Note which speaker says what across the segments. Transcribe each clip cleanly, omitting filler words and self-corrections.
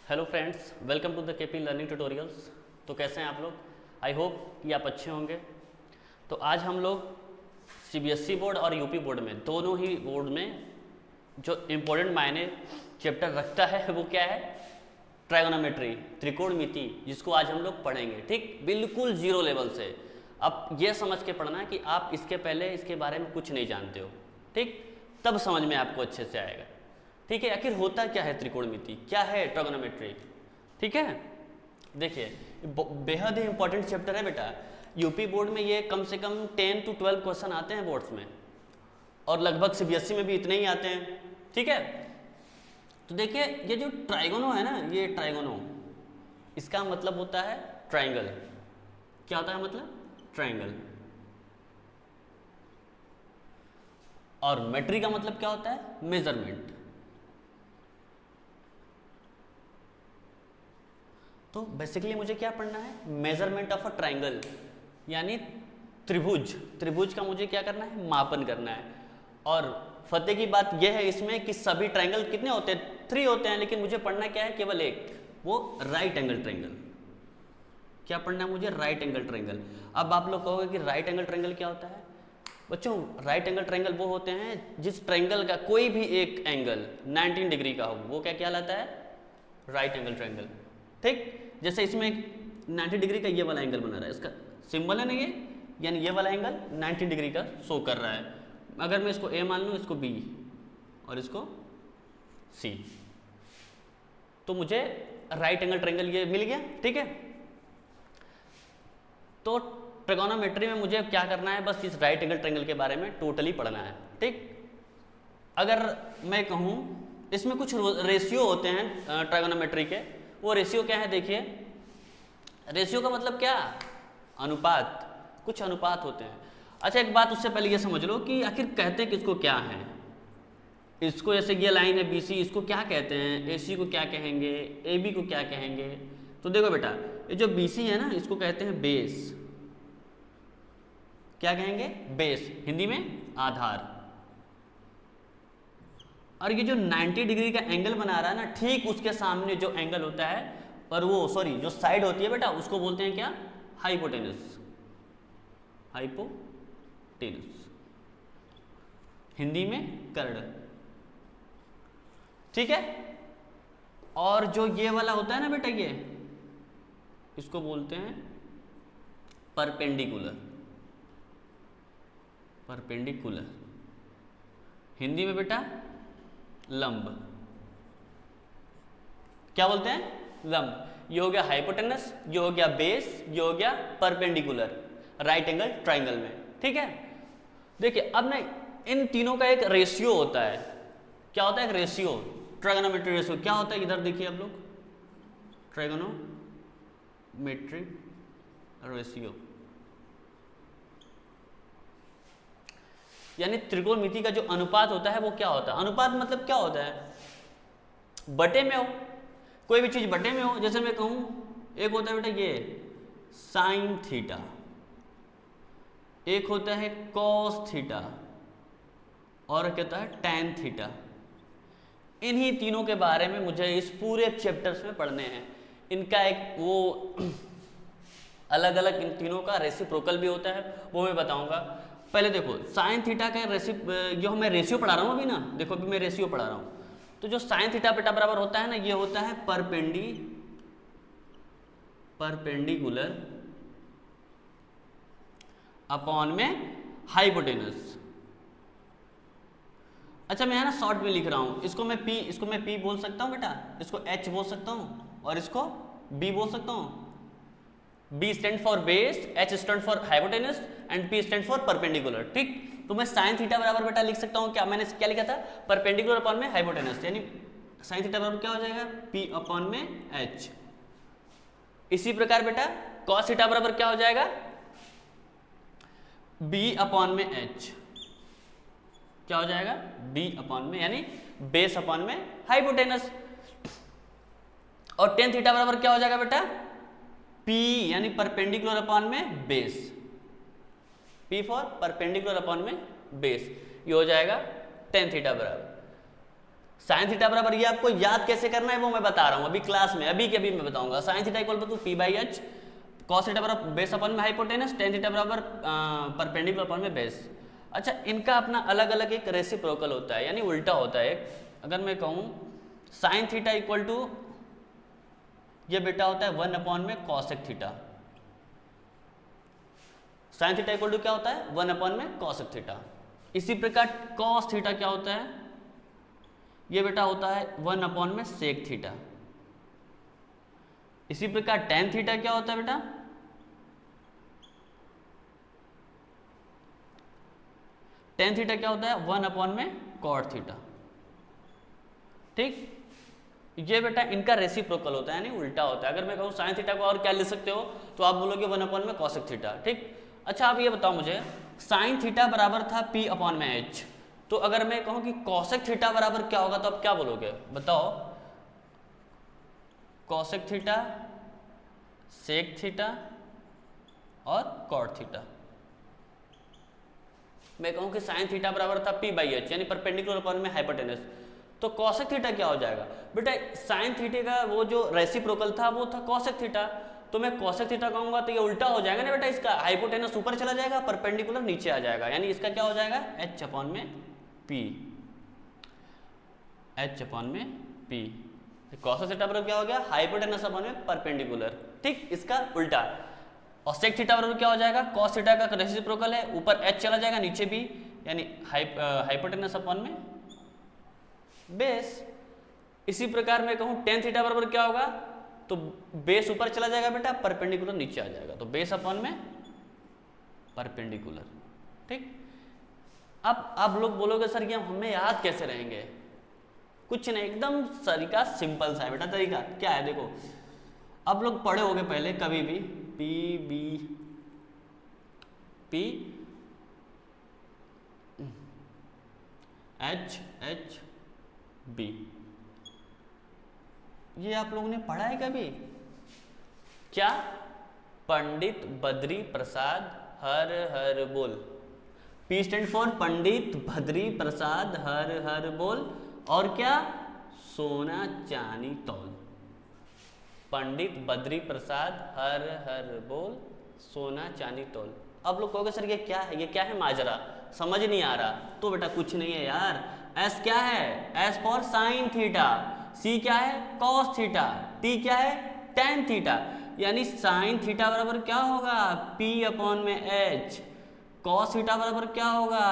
Speaker 1: Hello friends, welcome to the KP learning tutorials. तो कैसे हैं आप लोग? आई होप कि आप अच्छे होंगे। तो आज हम लोग सीबीएसई बोर्ड और यूपी बोर्ड में, दोनों ही बोर्ड में जो इम्पोर्टेंट मायने चैप्टर रखता है वो क्या है? ट्राइगोनोमेट्री, त्रिकोणमिति, जिसको आज हम लोग पढ़ेंगे। ठीक, बिल्कुल जीरो लेवल से। अब ये समझ के पढ़ना है कि आप इसके पहले इसके बारे में कुछ नहीं जानते हो। ठीक, तब समझ में आपको अच्छे से आएगा। ठीक है, आखिर होता क्या है त्रिकोणमिति, क्या है ट्राइगोनोमेट्री? ठीक है, देखिए बेहद ही इंपॉर्टेंट चैप्टर है बेटा। यूपी बोर्ड में ये कम से कम 10 to 12 क्वेश्चन आते हैं बोर्ड्स में, और लगभग सीबीएसई में भी इतने ही आते हैं। ठीक है, तो देखिए ये जो ट्राइगोनो है ना, ये ट्राइगोनो, इसका मतलब होता है ट्राइंगल। क्या होता है मतलब? ट्राइंगल। और मेट्री का मतलब क्या होता है? मेजरमेंट। तो बेसिकली मुझे क्या पढ़ना है? मेजरमेंट ऑफ अ ट्राइंगल, यानी त्रिभुज। त्रिभुज का मुझे क्या करना है? मापन करना है। और फतेह की बात यह है इसमें कि सभी ट्राइंगल कितने होते हैं? 3 होते हैं, लेकिन मुझे पढ़ना क्या है? केवल एक, वो राइट एंगल ट्राइंगल। क्या पढ़ना है मुझे? Right angle triangle. अब आप लोग कहोगे कि राइट एंगल ट्राइंगल क्या होता है? बच्चों, राइट एंगल ट्राइंगल वो होते हैं जिस ट्राइंगल का कोई भी एक एंगल 90 डिग्री का हो, वो क्या कहलाता है? Right angle triangle. ठीक, जैसे इसमें 90 डिग्री का ये वाला एंगल बना रहा है, इसका सिंबल है ना ये, यानी ये वाला एंगल 90 डिग्री का शो कर रहा है। अगर मैं इसको ए मान लूँ, इसको बी और इसको सी, तो मुझे राइट एंगल ट्रायंगल ये मिल गया। ठीक है, तो ट्रिगोनोमेट्री में मुझे क्या करना है? बस इस राइट एंगल ट्रायंगल के बारे में टोटली पढ़ना है। ठीक, अगर मैं कहूँ इसमें कुछ रेशियो होते हैं ट्रिगोनोमेट्री के, वो रेशियो क्या है? देखिए, रेशियो का मतलब क्या? अनुपात। कुछ अनुपात होते हैं। अच्छा, एक बात उससे पहले ये समझ लो कि आखिर कहते हैं किसको क्या है। इसको जैसे ये लाइन है बीसी, इसको क्या कहते हैं? एसी को क्या कहेंगे? एबी को क्या कहेंगे? तो देखो बेटा, ये जो बीसी है ना, इसको कहते हैं बेस। क्या कहेंगे? बेस, हिंदी में आधार। और ये जो 90 डिग्री का एंगल बना रहा है ना, ठीक उसके सामने जो एंगल होता है, और वो सॉरी जो साइड होती है बेटा, उसको बोलते हैं क्या? हाइपोटेनस। हाइपोटेनस, हिंदी में कर्ण। ठीक है, और जो ये वाला होता है ना बेटा, ये इसको बोलते हैं परपेंडिकुलर। परपेंडिकुलर, हिंदी में बेटा लंब। क्या बोलते हैं? लंब। ये हो गया हाइपोटेनस, ये हो गया बेस, ये हो गया परपेंडिकुलर राइट एंगल ट्राइंगल में। ठीक है, देखिए अब ना इन तीनों का एक रेशियो होता है। क्या होता है? एक रेशियो, ट्राइगोनोमेट्री रेशियो। क्या होता है? इधर देखिए आप लोग, ट्राइगोनोमेट्री रेशियो, यानी त्रिकोणमिति का जो अनुपात होता है वो क्या होता है? अनुपात मतलब क्या होता है? बटे में हो, कोई भी चीज बटे में हो। जैसे मैं कहूं, एक होता है बेटा ये साइन थीटा, एक होता है कॉस थीटा, और क्या होता है? Tan theta. इन्हीं तीनों के बारे में मुझे इस पूरे चैप्टर्स में पढ़ने हैं। इनका एक वो अलग अलग इन तीनों का रेसिप्रोकल भी होता है, वो मैं बताऊंगा। पहले देखो, साइन थीटा का जो मैं रेशियो पढ़ा रहा हूँ अभी ना, देखो अभी मैं रेशियो पढ़ा रहा हूँ। तो जो साइन थीटा बेटा बराबर होता है ना, ये होता है परपेंडिकुलर अपॉन में हाइपोटेनस। अच्छा, मैं है ना शॉर्ट में लिख रहा हूँ, इसको मैं P बोल सकता हूँ बेटा, इसको H बोल सकता हूँ, और इसको B बोल सकता हूँ। B stand for base, H stand for hypotenuse, and P stand for perpendicular. ठीक, तो मैं साइन थीटा बराबर बेटा लिख सकता हूँ क्या? मैंने क्या लिखा था? परपेंडिकुलर अपॉन में हाइपोटेनस, यानी साइन थीटा बराबर क्या हो जाएगा? P अपॉन में H। इसी प्रकार बेटा कॉस थीटा बराबर क्या हो जाएगा? B अपॉन में H। क्या हो जाएगा? B अपॉन में, यानी बेस अपॉन में हाइपोटेनस। और टेन थीटा बराबर क्या हो जाएगा बेटा? P, यानी परपेंडिकुलर अपॉन में base. P for perpendicular upon में बेस, ये हो जाएगा टेन थीटा बराबर। साइन थीटा बराबर, ये आपको याद कैसे करना है वो मैं बता रहा हूँ अभी क्लास में, अभी के अभी मैं बताऊंगा। Sine theta equal to P by H, cos theta बराबर बेस अपन में हाइपोटेनस, टेन थीटा बराबर परपेंडिकुलर अपन में बेस। अच्छा, इनका अपना अलग अलग एक रेसिप्रोकल होता है, यानी उल्टा होता है। अगर मैं कहूँ साइन थीटा इक्वल टू, ये बेटा होता है 1 अपॉन में cosec theta. Sine theta equal to क्या होता है 1 अपॉन में कॉसेक थीटा। इसी प्रकार कॉस थीटा क्या होता है, ये बेटा होता है 1 अपॉन में सेक थीटा। इसी प्रकार टेन थीटा क्या होता है बेटा, टेन थीटा क्या होता है 1 अपॉन में कॉट थीटा। ठीक, ये बेटा इनका रेसिप्रोकल होता है, यानी उल्टा होता है। अगर मैं कहूँ साइन थीटा को और क्या लिख सकते हो, तो आप बोलोगे 1 अपॉन में कॉसेक थीटा। ठीक, अच्छा आप ये बताओ मुझे, साइन थीटा बराबर था पी अपॉन में एच, तो अगर मैं कहूँ कि कॉसेक थीटा बराबर क्या होगा, तो आप क्या बोलोगे बताओ? कॉसेक थीटा, सेक थीटा और कॉट थीटा। मैं कहूँ कि साइन थीटा बराबर था पी बाई एच, यानी परपेंडिकुलर अपॉन में हाइपोटेनस, तो कॉसेक थीटा क्या हो जाएगा बेटा? साइन थीटा का वो जो रेसिप्रोकल था वो था कॉसेक थीटा, तो मैं कॉसेक थीटा कहूँगा तो ये उल्टा हो जाएगा ना बेटा, इसका हाइपोटेनस ऊपर चला जाएगा, परपेंडिकुलर नीचे आ जाएगा, यानी इसका क्या हो जाएगा एच अपॉन में पी, एच अपॉन में पी। कॉसेक थीटा बराबर क्या हो गया, हाइपोटेनस अपॉन में परपेंडिकुलर। ठीक, इसका उल्टा। और सेक थीटा बराबर क्या हो जाएगा, कॉस थीटा का रेसिप्रोकल है, ऊपर एच चला जाएगा नीचे भी, यानी हाइपोटेनस अपॉन में बेस। इसी प्रकार मैं कहूँ टेन थीटा बराबर क्या होगा, तो बेस ऊपर चला जाएगा बेटा, परपेंडिकुलर नीचे आ जाएगा, तो बेस अपॉन में परपेंडिकुलर। ठीक, अब आप लोग बोलोगे सर कि हमें याद कैसे रहेंगे? कुछ नहीं, एकदम तरीका सिंपल सा है बेटा। तरीका क्या है देखो, आप लोग पढ़े होगे पहले कभी भी P B P H H B, ये आप लोगों ने पढ़ा है कभी क्या? पंडित बद्री प्रसाद हर हर बोल, P stand for Pandit Badri Prasad हर हर बोल, और क्या सोना चांदी तौल। पंडित बद्री प्रसाद हर हर बोल, सोना चांदी तौल। अब लोग कहोगे सर ये क्या है, ये क्या है माजरा, समझ नहीं आ रहा। तो बेटा कुछ नहीं है यार, एस क्या है, एस फॉर साइन थीटा, सी क्या है कॉस थीटा, टी क्या है टेन थीटा, यानी साइन थीटा बराबर क्या होगा पी अपॉन में एच, कॉस थीटा बराबर क्या होगा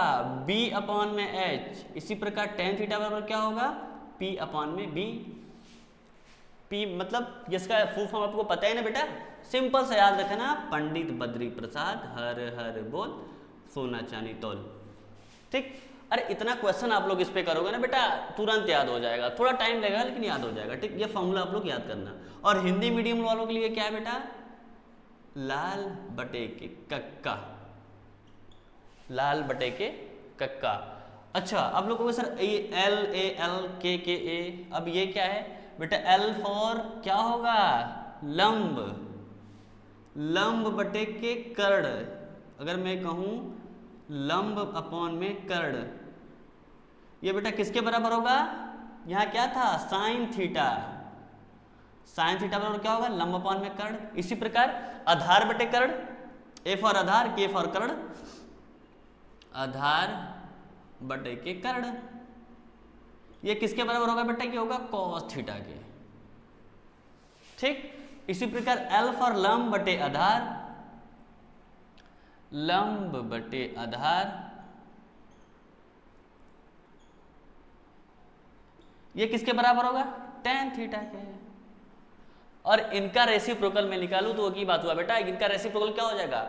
Speaker 1: बी अपॉन में एच, इसी प्रकार टेन थीटा बराबर क्या होगा पी अपॉन में बी। पी मतलब जिसका फुल फॉर्म आपको पता है ना बेटा, सिंपल से याद रखना, पंडित बद्री प्रसाद हर हर बोल, सोना चांदी तौल। ठीक, अरे इतना क्वेश्चन आप लोग इस पे करोगे ना बेटा तुरंत याद हो जाएगा, थोड़ा टाइम लगेगा लेकिन याद हो जाएगा। ठीक, ये फॉर्मूला आप लोग याद करना। और हिंदी मीडियम वालों के लिए क्या है बेटा, लाल बटे के कक्का, लाल बटे के कक्का। अच्छा, आप लोग को सर ये एल ए एल के ए, अब ये क्या है बेटा, एल फॉर क्या होगा लंब, लंब बटे के कर्ण। अगर मैं कहूं लंब अपॉन में कर्ण, ये बेटा किसके बराबर होगा, यहां क्या था साइन थीटा, साइन थीटा बराबर क्या होगा लंब अपॉन में कर्ण। इसी प्रकार आधार बटे कर्ण, ए फॉर आधार के फॉर कर्ण, आधार बटे के कर्ण, ये किसके बराबर होगा बेटा, ये होगा कॉस थीटा के। ठीक, इसी प्रकार एल फॉर लंब बटे आधार, लंब बटे आधार, ये किसके बराबर होगा टेन थीटा के। और इनका रेसिप्रोकल में निकालूं तो की बात हुआ बेटा, इनका रेसिप्रोकल क्या हो जाएगा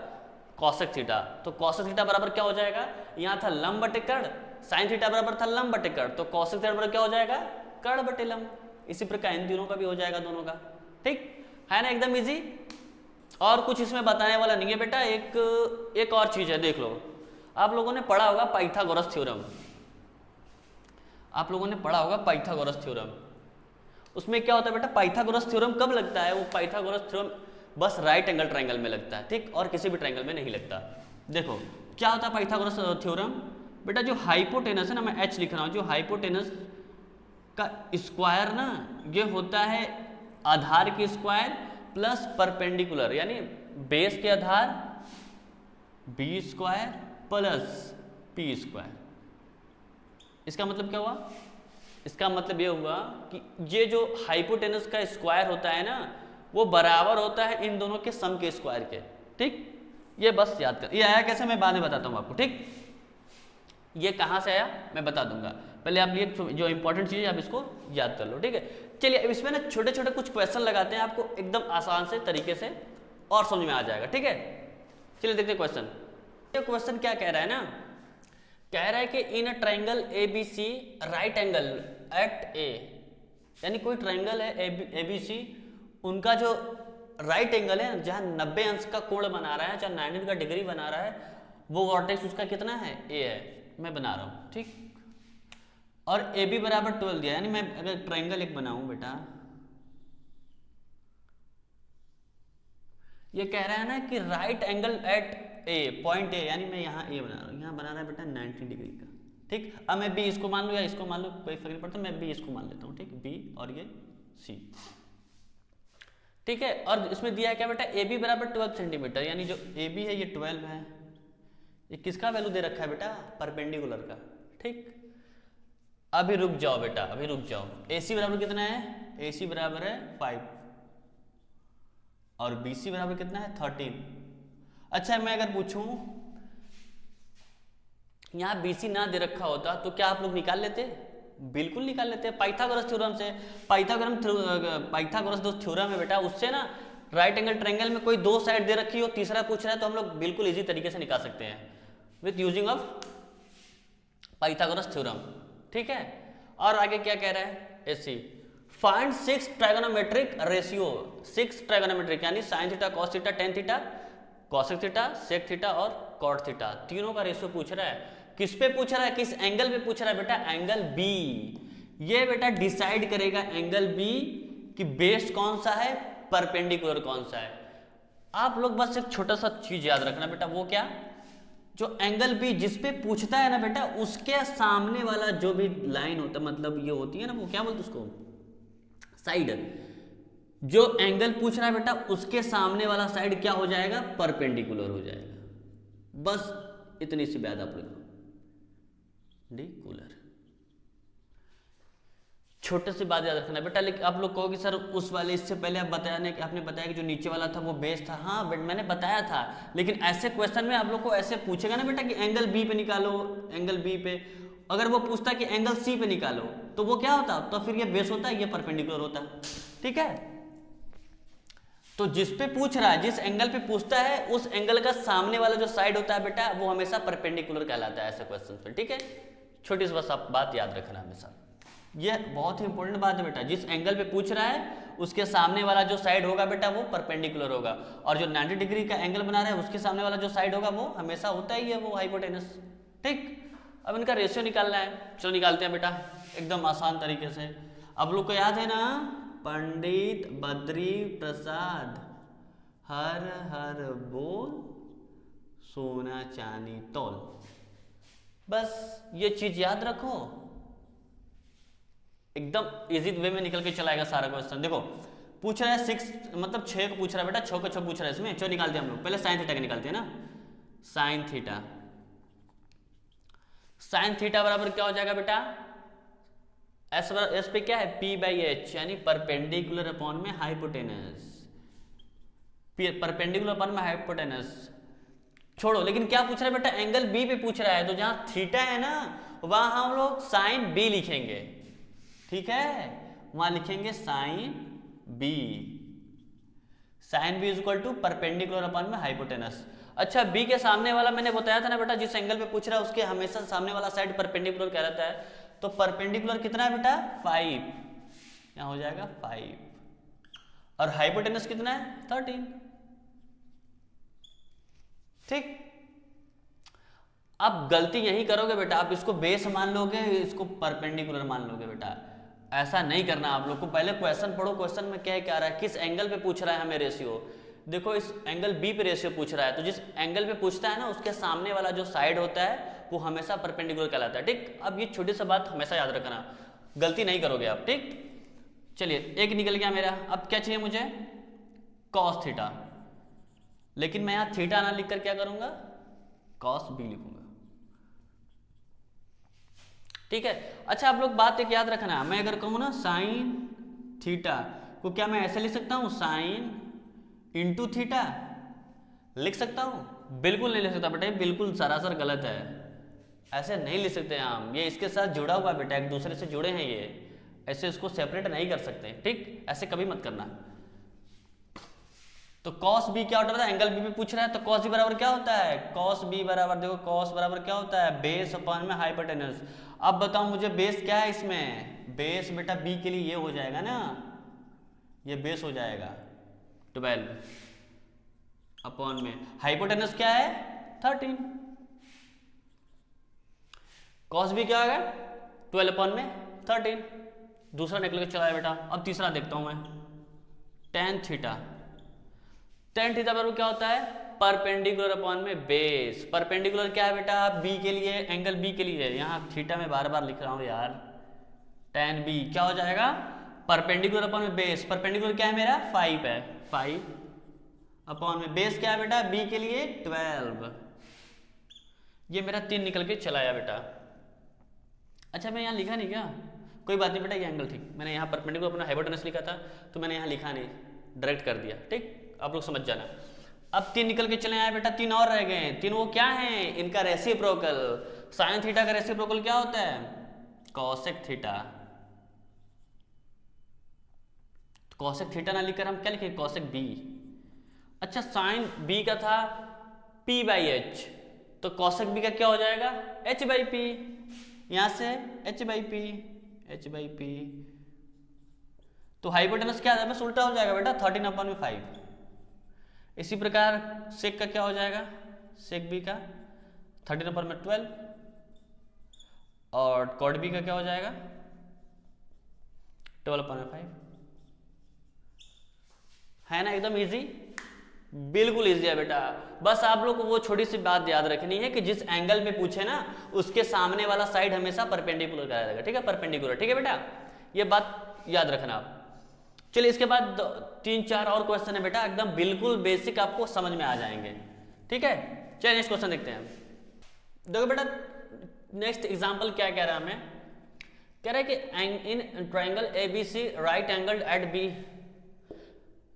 Speaker 1: कॉसेक थीटा, तो कॉसेक थीटा बराबर क्या हो जाएगा, यहां था लंब बटे कर्ण, साइन थीटा बराबर था लंब बटे कर्ण, तो कॉसेक थीटा बराबर क्या हो जाएगा कर्ण बटे लंब। इसी प्रकार इन तीनों का भी हो जाएगा दोनों का। ठीक है ना, एकदम इजी। और कुछ इसमें बताने वाला नहीं है बेटा। एक और चीज है, देख लो, आप लोगों ने पढ़ा होगा पाइथागोरस थ्योरम, आप लोगों ने पढ़ा होगा पाइथागोरस थ्योरम। उसमें क्या होता है बेटा, पाइथागोरस थ्योरम कब लगता है, वो पाइथागोरस थ्योरम बस राइट एंगल ट्रायंगल में लगता है। ठीक, और किसी भी ट्रायंगल में नहीं लगता। देखो क्या होता है पाइथागोरस थ्योरम बेटा, जो हाइपोटेनस है ना, मैं एच लिख रहा हूं, जो हाइपोटेनस का स्क्वायर ना ये होता है आधार की स्क्वायर प्लस परपेंडिकुलर, यानी बेस के आधार B square plus P square. इसका मतलब क्या हुआ? इसका मतलब ये हुआ कि ये जो हाइपोटेनस का स्क्वायर होता है ना वो बराबर होता है इन दोनों के सम के स्क्वायर के। ठीक, ये बस याद कर। ये आया कैसे मैं बाद में बताता हूँ आपको। ठीक, ये कहाँ से आया मैं बता दूंगा, पहले आप ये जो इंपॉर्टेंट चीज़ है आप इसको याद कर लो। ठीक है, चलिए अब इसमें ना छोटे छोटे कुछ क्वेश्चन लगाते हैं, आपको एकदम आसान से तरीके से और समझ में आ जाएगा। ठीक है, चलिए देखते हैं क्वेश्चन। ये क्वेश्चन क्या कह रहा है ना, कह रहा है कि in a triangle A B C right angle at A, यानी कोई ट्राइंगल है ए बी सी, उनका जो राइट एंगल है जहाँ 90 अंश का कोण बना रहा है, जहाँ 90 का डिग्री बना रहा है, वो वर्टेक्स उसका कितना है? ए है। मैं बना रहा हूँ। ठीक, और ए बी बराबर 12 दिया, यानी मैं अगर ट्राइंगल एक बनाऊं बेटा, ये कह रहा है ना कि right angle at A, point A, यानी मैं यहाँ ए बना रहा हूँ, यहाँ बना रहा है बेटा 90 डिग्री का। ठीक, अब मैं बी इसको मान लूँ या इसको मान लूँ, कोई फर्क नहीं पड़ता, मैं बी इसको मान लेता हूँ। ठीक, बी और ये सी। ठीक है, और इसमें दिया है क्या बेटा? ए बी बराबर 12 सेंटीमीटर, यानी जो ए बी है ये 12 है। ये किसका वैल्यू दे रखा है बेटा? परपेंडिकुलर का। ठीक, अभी रुक जाओ बेटा, अभी रुक जाओ। ए सी बराबर कितना है? ए सी बराबर है 5 और बी सी बराबर कितना है? 13। अच्छा, मैं अगर पूछूं यहां बी सी ना दे रखा होता तो क्या आप लोग निकाल लेते? बिल्कुल निकाल लेते हैं पाइथागोरस थ्योरम से। पाइथागोरस जो थ्योरम है बेटा, उससे ना राइट एंगल ट्रायंगल में कोई दो साइड दे रखी हो, तीसरा पूछ रहा है, तो हम लोग बिल्कुल इजी तरीके से निकाल सकते हैं with using of Pythagoras theorem. ठीक है, और आगे क्या कह रहा है? AC find 6 trigonometric ratio, 6 trigonometric यानी sine theta, cos theta, tan theta, cosec theta, sec theta और कॉट थीटा, तीनों का रेशियो पूछ रहा है। किस पे पूछ रहा है? किस एंगल पे पूछ रहा है बेटा? Angle B. ये बेटा डिसाइड करेगा एंगल बी कि बेस कौन सा है, परपेंडिकुलर कौन सा है। आप लोग बस एक छोटा सा चीज याद रखना बेटा, वो क्या? जो एंगल बी जिस पे पूछता है ना बेटा, उसके सामने वाला जो भी लाइन होता है, मतलब ये होती है ना, वो क्या बोलते उसको? साइड। जो एंगल पूछ रहा है बेटा, उसके सामने वाला साइड क्या हो जाएगा? परपेंडिकुलर हो जाएगा। बस इतनी सी बात आप लोग डिकुलर, छोटे सी बात याद रखना बेटा। लेकिन आप लोग कहोगे सर उस वाले, इससे पहले आप बताने कि आपने बताया कि जो नीचे वाला था वो बेस था। हाँ मैंने बताया था, लेकिन ऐसे क्वेश्चन में आप लोग को ऐसे पूछेगा ना बेटा कि एंगल बी पे निकालो, एंगल बी पे। अगर वो पूछता कि एंगल सी पे निकालो तो वो क्या होता? तो फिर ये बेस होता है, ये परपेंडिकुलर होता है। ठीक है, तो जिस पे पूछ रहा है, जिस एंगल पे पूछता है, उस एंगल का सामने वाला जो साइड होता है बेटा, वो हमेशा परपेंडिकुलर कहलाता है ऐसे क्वेश्चन पे। ठीक है, छोटी सी बस आप बात याद रखना हमेशा, ये बहुत ही इंपॉर्टेंट बात है बेटा। जिस एंगल पे पूछ रहा है उसके सामने वाला जो साइड होगा बेटा वो परपेंडिकुलर होगा, और जो 90 डिग्री का एंगल बना रहा है उसके सामने वाला जो साइड होगा वो हमेशा होता ही है वो हाइपोटेनस। ठीक, अब इनका रेशियो निकालना है, चलो निकालते हैं बेटा एकदम आसान तरीके से। अब लोग को याद है ना, पंडित बद्री प्रसाद हर हर बोल सोना चांदी तौल, बस ये चीज याद रखो, एकदम इजी वे में निकल के चलाएगा सारा क्वेश्चन। देखो पूछ रहा है 6 मतलब 6 को पूछ रहा है बेटा, 6 को 6 पूछ रहा है इसमें। चलो निकालते हैं हम लोग, पहले साइन थीटा का निकालते हैं ना। साइन थीटा, साइन थीटा बराबर क्या हो जाएगा बेटा? एस पे क्या है? P बाई एच, यानी परपेंडिकुलर अपॉन में हाइपोटेनस, परपेंडिकुलर अपॉन में हाइपोटेनस। छोड़ो, लेकिन क्या पूछ रहा है बेटा? एंगल बी पे पूछ रहा है, तो जहां थीटा है ना वहां हम लोग साइन बी लिखेंगे। ठीक है, वहां लिखेंगे sine B, sine B is equal to perpendicular upon में हाइपोटेनस। अच्छा, बी के सामने वाला मैंने बताया था ना बेटा, जिस एंगल पे पूछ रहा है उसके हमेशा सामने वाला साइड परपेंडिकुलर कहलाता है। तो परपेंडिकुलर कितना है बेटा? 5, यहां हो जाएगा 5, और हाइपोटेनस कितना है? 13। ठीक, अब गलती यही करोगे बेटा, आप इसको बेस मान लोगे, इसको परपेंडिकुलर मान लोगे बेटा। ऐसा नहीं करना आप लोग को। पहले क्वेश्चन पढ़ो, क्वेश्चन में क्या क्या रहा है, किस एंगल पे पूछ रहा है हमें रेशियो। देखो इस एंगल बी पे रेशियो पूछ रहा है, तो जिस एंगल पे पूछता है ना उसके सामने वाला जो साइड होता है वो हमेशा परपेंडिकुलर कहलाता है। ठीक, अब ये छोटी सी बात हमेशा याद रखना, गलती नहीं करोगे आप, ठीक। चलिए एक निकल गया मेरा। अब क्या चाहिए मुझे, कॉस थीटा, लेकिन मैं यहाँ थीटा ना लिखकर क्या करूंगा, कॉस बी लिखूंगा, ठीक है। अच्छा आप लोग बात एक याद रखना, मैं अगर कहूँ ना साइन थीटा को क्या मैं ऐसे लिख सकता हूँ, साइन इंटू थीटा लिख सकता हूँ? बिल्कुल नहीं लिख सकता बेटा, बिल्कुल सरासर गलत है, ऐसे नहीं लिख सकते हम। ये इसके साथ जुड़ा हुआ बेटा, एक दूसरे से जुड़े हैं ये, ऐसे इसको सेपरेट नहीं कर सकते, ठीक। ऐसे कभी मत करना। तो cos b क्या होता है, एंगल b भी पूछ रहा है, तो cos b बराबर क्या होता है, cos b बराबर, देखो cos बराबर क्या होता है, बेस अपॉन में हाइपोटेनस। अब बताओ मुझे बेस क्या है इसमें, बेस बेटा b के लिए ये हो जाएगा ना, ये बेस हो जाएगा 12 अपॉन में हाइपोटेनस क्या है 13। cos b क्या होगा 12 अपॉन में 13। दूसरा निकल के चला है बेटा। अब तीसरा देखता हूं मैं, tan थीटा। tan थीटा बराबर क्या होता है, परपेंडिकुलर अपॉन में बेस। परपेंडिकुलर क्या है बेटा, b के लिए, एंगल b के लिए, यहाँ थीटा में बार बार लिख रहा हूं यार। tan b क्या हो जाएगा, परपेंडिकुलर अपॉन में बेस। परपेंडिकुलर क्या है मेरा 5 है, 5 अपॉन में बेस क्या है बेटा b के लिए 12। ये मेरा 3 निकल के चला आया बेटा। अच्छा मैं यहाँ लिखा नहीं क्या, कोई बात नहीं बेटा, ये एंगल ठीक, मैंने यहाँ परपेंडिकुलर अपना हाइपोटेनस लिखा था तो मैंने यहाँ लिखा नहीं, डायरेक्ट कर दिया, ठीक। आप लोग समझ जाना। अब 3 निकल के चले आए बेटा, 3 और रह गए। 3 वो क्या है, इनका रेसिप्रोकल। साइन थीटा का रेसिप्रोकल क्या होता है, कॉसेक थीटा। कॉसेक थीटा ना लिखकर हम क्या लिखे, कॉसेक बी। अच्छा साइन बी का था p बाई एच, तो कॉसेक बी का क्या हो जाएगा h बाई पी, यहां से h by P, h by P. तो हाइपोटेनस क्या है, बस उल्टा हो जाएगा बेटा 13 अपॉन में 5। इसी प्रकार सेक का क्या हो जाएगा, सेक बी का 13 अपॉन में 12, और कॉड बी का क्या हो जाएगा 12 अपॉन में 5। है ना एकदम इजी, बिल्कुल इजी है बेटा। बस आप लोग को वो छोटी सी बात याद रखनी है कि जिस एंगल में पूछे ना उसके सामने वाला साइड हमेशा परपेंडिकुलर कराया जाएगा, ठीक है, परपेंडिकुलर, ठीक है बेटा, ये बात याद रखना आप। चलिए इसके बाद 3-4 और क्वेश्चन है बेटा, एकदम बिल्कुल बेसिक, आपको समझ में आ जाएंगे, ठीक है। चलिए नेक्स्ट क्वेश्चन देखते हैं। देखो बेटा नेक्स्ट एग्जांपल क्या कह रहा है हमें, कह रहा है कि in triangle ABC right angle at B,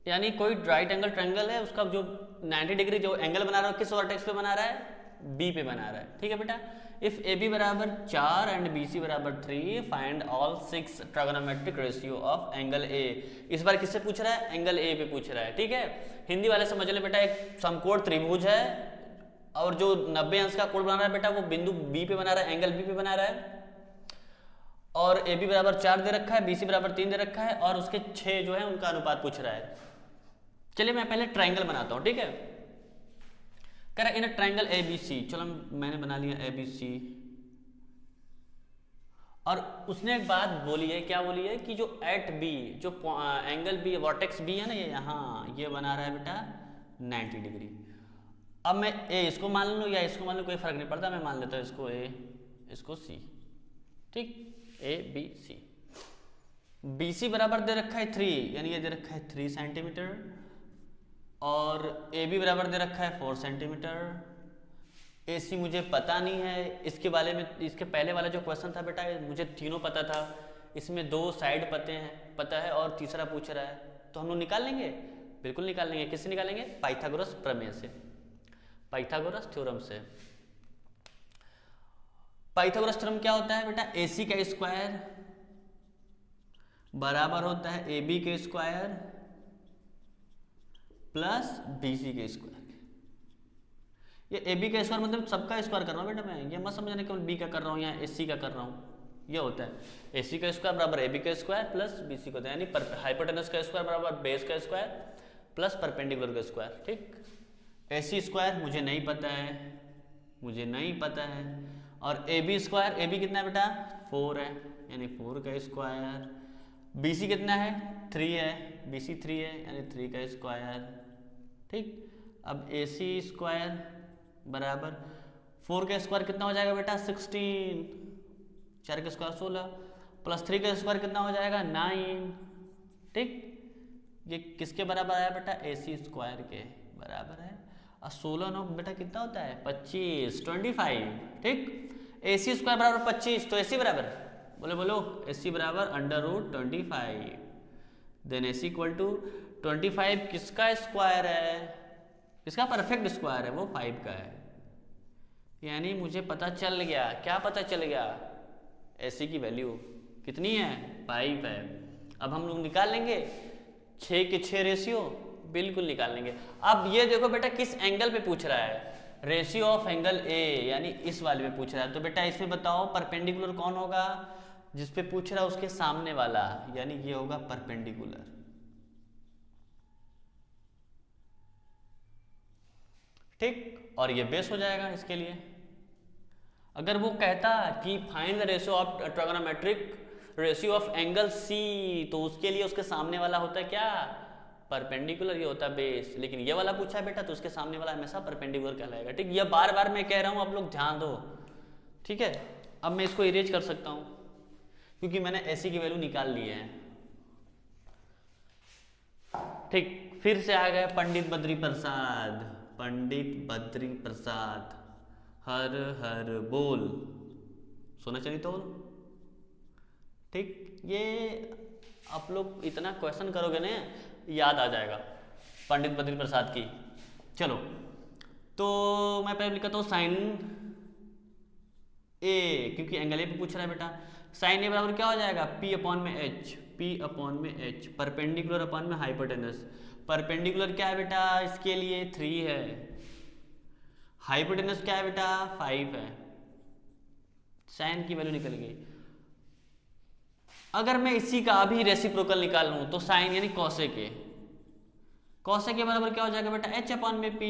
Speaker 1: यानी कोई राइट एंगल ट्रायंगल है, उसका जो 90 डिग्री जो एंगल बना रहा है किस वर्टेक्स पे बना रहा है, बी पे बना रहा है, ठीक है बेटा। इफ ए बी बराबर 4 एंड बी सी बराबर 3 find all 6 trigonometric ratio of angle A. इस बार किससे पूछ रहा है, एंगल ए पे पूछ रहा है, ठीक है। हिंदी वाले समझ ले बेटा, एक समकोण त्रिभुज है और जो 90 अंश का कोण बना रहा है बेटा वो बिंदु बी पे बना रहा है, एंगल बी पे बना रहा है, और ए बी बराबर 4 दे रखा है, बी सी बराबर 3 दे रखा है, और उसके 6 जो है उनका अनुपात पूछ रहा है। चलिए मैं पहले ट्रायंगल बनाता हूं, ठीक है। कह रहा इन ट्रायंगल ए बी सी, चलो मैंने बना लिया ए बी सी, और उसने एक बात बोली है, क्या बोली है कि जो एट बी, जो एंगल बी वर्टेक्स बी है ना, ये यहाँ ये बना रहा है बेटा 90 डिग्री। अब मैं ए इसको मान लूँ या इसको मान लूँ, कोई फर्क नहीं पड़ता, मैं मान लेता हूँ इसको ए, इसको सी, ठीक, ए बी सी। बी सी बराबर दे रखा है 3, यानी ये दे रखा है 3 सेंटीमीटर, और ए बी बराबर दे रखा है 4 सेंटीमीटर। ए सी मुझे पता नहीं है, इसके बारे में, इसके पहले वाला जो क्वेश्चन था बेटा मुझे तीनों पता था, इसमें 2 साइड पता है और तीसरा पूछ रहा है, तो हम लोग निकाल लेंगे, बिल्कुल निकाल लेंगे। किससे निकालेंगे, पाइथागोरस प्रमेय से, पाइथागोरस थ्योरम से। पाइथागोरस थ्योरम क्या होता है बेटा, ए सी का स्क्वायर बराबर होता है ए बी के स्क्वायर प्लस बी सी के स्क्वायर। ये ए बी का स्क्वायर मतलब सबका स्क्वायर कर रहा हूँ बेटा मैं, ये मत समझना केवल बी का कर रहा हूँ या ए सी का कर रहा हूँ, ये होता है ए सी का स्क्वायर बराबर ए बी का स्क्वायर प्लस बी सी का, यानी हाइपोटेनस का स्क्वायर बराबर बेस का स्क्वायर प्लस परपेंडिकुलर का स्क्वायर, ठीक। ए सी स्क्वायर मुझे नहीं पता है, मुझे नहीं पता है, और A B square, A B कितना है बेटा 4 है, यानी 4 का स्क्वायर, बी सी कितना है 3 है, बी सी 3 है यानी 3 का स्क्वायर, ठीक। अब ए सी स्क्वायर बराबर 4 का स्क्वायर कितना हो जाएगा बेटा 16, 4 का स्क्वायर 16, प्लस 3 का स्क्वायर कितना हो जाएगा 9। ठीक, ये किसके बराबर आया बेटा AC स्क्वायर के बराबर है। और 16 बेटा कितना होता है 25 25। ठीक, AC स्क्वायर बराबर 25 तो AC बराबर बोलो बोलो AC बराबर √25। देन AC इक्वल टू 25 किसका स्क्वायर है, किसका परफेक्ट स्क्वायर है, वो 5 का है। यानी मुझे पता चल गया, क्या पता चल गया, AC की वैल्यू कितनी है 5 है। अब हम लोग निकाल लेंगे 6 के 6 रेशियो, बिल्कुल निकाल लेंगे। अब ये देखो बेटा किस एंगल पे पूछ रहा है, रेशियो ऑफ एंगल A, यानी इस वाले में पूछ रहा है। तो बेटा इसमें बताओ परपेंडिकुलर कौन होगा, जिस पे पूछ रहा है उसके सामने वाला, यानी ये होगा परपेंडिकुलर। ठीक, और ये बेस हो जाएगा इसके लिए। अगर वो कहता कि find the ratio of trigonometric ratio of angle C, तो उसके लिए उसके सामने वाला होता है क्या परपेंडिकुलर, ये होता है बेस। लेकिन ये वाला पूछा है बेटा तो उसके सामने वाला हमेशा परपेंडिकुलर कहलाएगा। ठीक, ये बार बार मैं कह रहा हूँ, आप लोग ध्यान दो। ठीक है, अब मैं इसको इरेज कर सकता हूँ क्योंकि मैंने AC की वैल्यू निकाल ली है। ठीक, फिर से आ गए पंडित बद्री प्रसाद, पंडित बद्री प्रसाद, हर हर बोल, सोना चली तोल। ठीक, ये आप लोग इतना क्वेश्चन करोगे ना याद आ जाएगा पंडित बद्री प्रसाद की। चलो, तो मैं पहले लिखता हूँ साइन A, क्योंकि एंगल A पे पूछ रहा है बेटा। साइन A बराबर क्या हो जाएगा P अपॉन में H, P अपॉन में H, परपेंडिकुलर अपॉन में हाइपोटेनस। परपेंडिकुलर क्या है बेटा इसके लिए 3 है, हाइपोटेनस क्या है बेटा 5 है। साइन की वैल्यू निकल गई। अगर मैं इसी का अभी रेसिप्रोकल निकाल लूं तो साइन यानी कॉसेक के, कॉसेक के बराबर क्या हो जाएगा बेटा H अपॉन में P,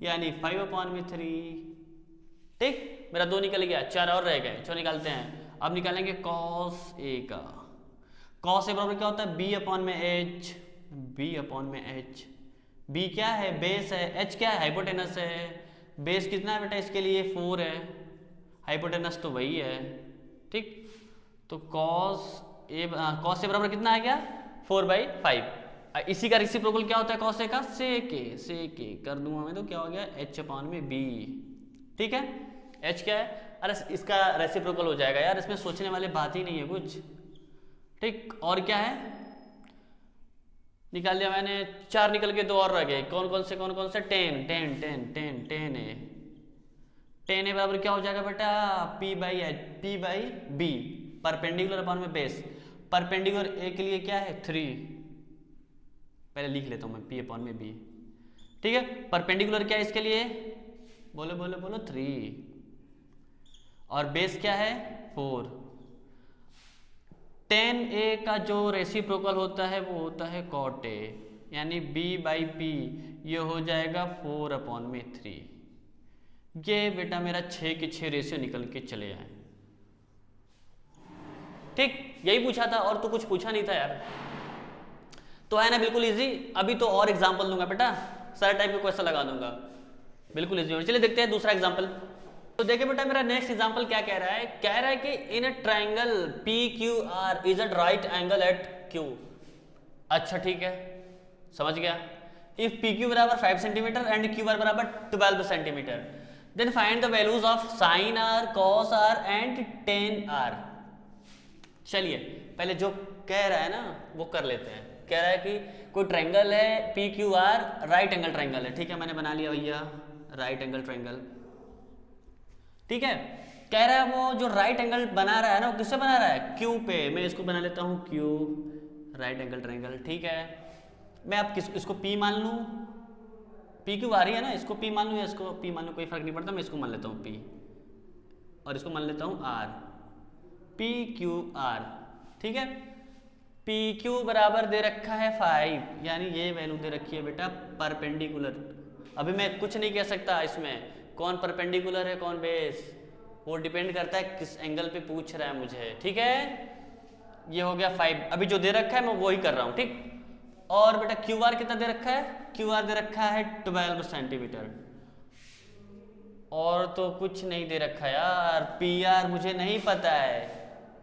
Speaker 1: यानी 5 अपॉन में 3। ठीक, मेरा 2 निकल गया, 4 और रह गए, चलो निकालते हैं। अब निकालेंगे कॉस A का। कॉस A बराबर क्या होता है B अपॉन में H, B अपॉन में H। B क्या है बेस है, H क्या है हाइपोटेनस है। बेस कितना है बेटा इसके लिए 4 है, हाइपोटेनस तो वही है। ठीक, तो कॉस A बराबर कितना आ गया 4/5। इसी का रेसिप्रोकल क्या होता है कॉस A का सेक A कर दूंगा मैं, तो क्या हो गया H अपॉन में B। ठीक है, H क्या है, अरे इसका रेसिप्रोकल हो जाएगा यार, इसमें सोचने वाली बात ही नहीं है कुछ। ठीक, और क्या है निकाल लिया मैंने, 4 निकल के 2 और रह गए। कौन कौन से 10 है। 10 A बराबर क्या हो जाएगा बेटा P/B, परपेंडिकुलर अपॉन में बेस। परपेंडिकुलर A के लिए क्या है 3, पहले लिख लेता हूं मैं P अपॉन में B। ठीक है, परपेंडिकुलर क्या है इसके लिए बोलो बोलो बोलो 3, और बेस क्या है 4। 10A का जो रेसिप्रोकल होता है वो होता है cot A, यानी B/P, ये हो जाएगा 4 अपॉन में 3। ये बेटा मेरा 6 के 6 रेशियो निकल के चले आए। ठीक, यही पूछा था और तो कुछ पूछा नहीं था यार, तो है ना बिल्कुल इजी। अभी तो और एग्जांपल दूंगा बेटा, सारे टाइप के क्वेश्चन लगा दूंगा, बिल्कुल इजी। चलिए देखते हैं दूसरा एग्जांपल। तो देखिए बेटा मेरा नेक्स्ट एग्जांपल क्या कह रहा है, कह रहा है कि in a triangle PQR is at right angle at Q। अच्छा ठीक है, समझ गया। इफ PQ बराबर 5 सेंटीमीटर एंड QR बराबर 12 centimetre, then find the values of sin R, cos R and tan R। चलिए पहले जो कह रहा है ना वो कर लेते हैं। कह रहा है कि कोई ट्रायंगल है PQR, राइट एंगल ट्रायंगल है। ठीक है, मैंने बना लिया भैया राइट एंगल ट्रायंगल। ठीक है, कह रहा है वो जो राइट एंगल बना रहा है ना वो किससे बना रहा है Q पे। मैं इसको बना लेता हूँ Q, राइट एंगल ट्रायंगल। ठीक है, मैं अब इसको P मान लूँ, PQ आ रही है ना, इसको P मान लूँ या इसको P मान लूँ, कोई फर्क नहीं पड़ता। मैं इसको मान लेता हूँ P और इसको मान लेता हूँ R, PQR। ठीक है, PQ बराबर दे रखा है 5, यानी ये वैल्यू दे रखी है बेटा परपेंडिकुलर। अभी मैं कुछ नहीं कह सकता इसमें कौन परपेंडिकुलर है कौन बेस, वो डिपेंड करता है किस एंगल पे पूछ रहा है मुझे। ठीक है, ये हो गया 5, अभी जो दे रखा है मैं वही कर रहा हूँ। ठीक, और बेटा QR कितना दे रखा है, QR दे रखा है 12 सेंटीमीटर, और तो कुछ नहीं दे रखा यार। PR मुझे नहीं पता है,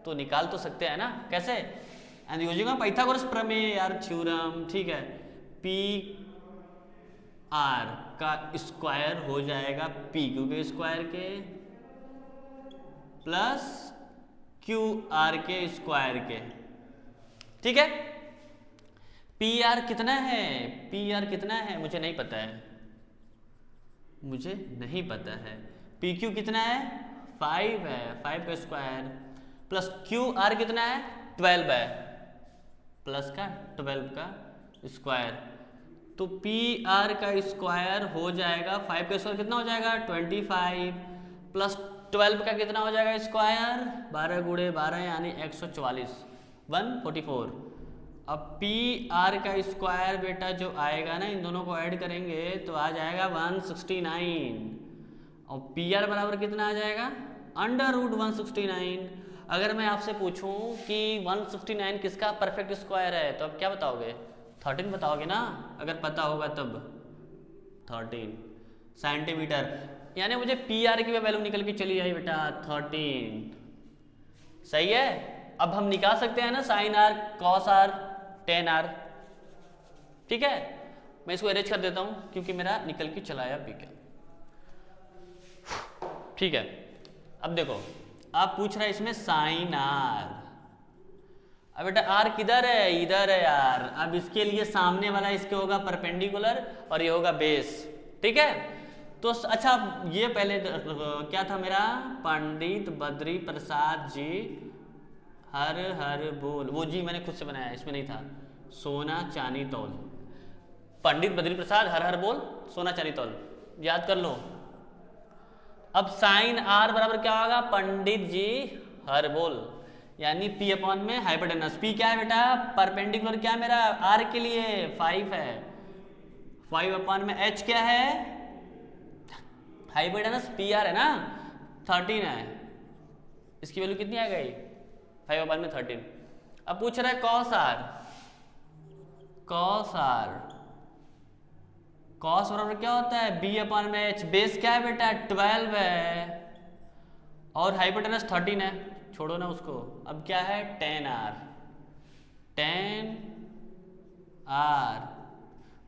Speaker 1: तो निकाल तो सकते हैं ना, कैसे? एंड यूजिंग पाइथागोरस प्रमेय यार, थ्योरम, ठीक है, पी आर का स्क्वायर हो जाएगा पी क्यू के स्क्वायर के प्लस क्यू आर के स्क्वायर के, ठीक है। पी आर कितना है? पी आर कितना है मुझे नहीं पता है, मुझे नहीं पता है। पी क्यू कितना है? 5 है, 5 का स्क्वायर प्लस क्यू आर कितना है? 12 है, प्लस का 12 का स्क्वायर। तो पी आर का स्क्वायर हो जाएगा 5 का स्क्वायर कितना हो जाएगा? 25 प्लस 12 का कितना हो जाएगा स्क्वायर? 12 गुणे 12 यानी 144, 144। अब पी आर का स्क्वायर बेटा जो आएगा ना, इन दोनों को ऐड करेंगे तो आ जाएगा 169 और पी आर बराबर कितना आ जाएगा? Under root 169। अगर मैं आपसे पूछूं कि 169 किसका परफेक्ट स्क्वायर है तो अब क्या बताओगे? 13 बताओगे ना, अगर पता होगा तब। 13 सेंटीमीटर, यानी मुझे पी आर की वैल्यू निकल के चली आई बेटा 13। सही है। अब हम निकाल सकते हैं ना sine R, cos R, tan R, ठीक है। मैं इसको अरेंज कर देता हूं क्योंकि मेरा निकल के चला आया पी के, ठीक है। अब देखो आप पूछ रहे हैं इसमें साइन आर, अब बेटा आर किधर है? इधर है यार। अब इसके लिए सामने वाला इसके होगा परपेंडिकुलर और ये होगा बेस, ठीक है। तो अच्छा ये पहले क्या था मेरा? पंडित बद्री प्रसाद जी हर हर बोल, वो जी मैंने खुद से बनाया, इसमें नहीं था। सोना चांदी तौल, पंडित बद्री प्रसाद हर हर बोल सोना चांदी तौल, याद कर लो। अब साइन आर बराबर क्या होगा? पंडित जी हर बोल, यानी पी अपॉन में हाइपोटेनस। पी क्या है बेटा? परपेंडिकुलर क्या मेरा? आर के लिए 5 है, 5 अपॉन में एच क्या है? हाइपोटेनस पी आर है ना, 13 है। इसकी वैल्यू कितनी आ गई? 5 अपॉन में 13। अब पूछ रहा है cos R, cos R, cos बराबर क्या होता है? बी अपॉन में एच। बेस क्या है बेटा? 12 है और हाइपोटेनस 13 है, छोड़ो ना उसको। अब क्या है? टेन आर, टेन आर,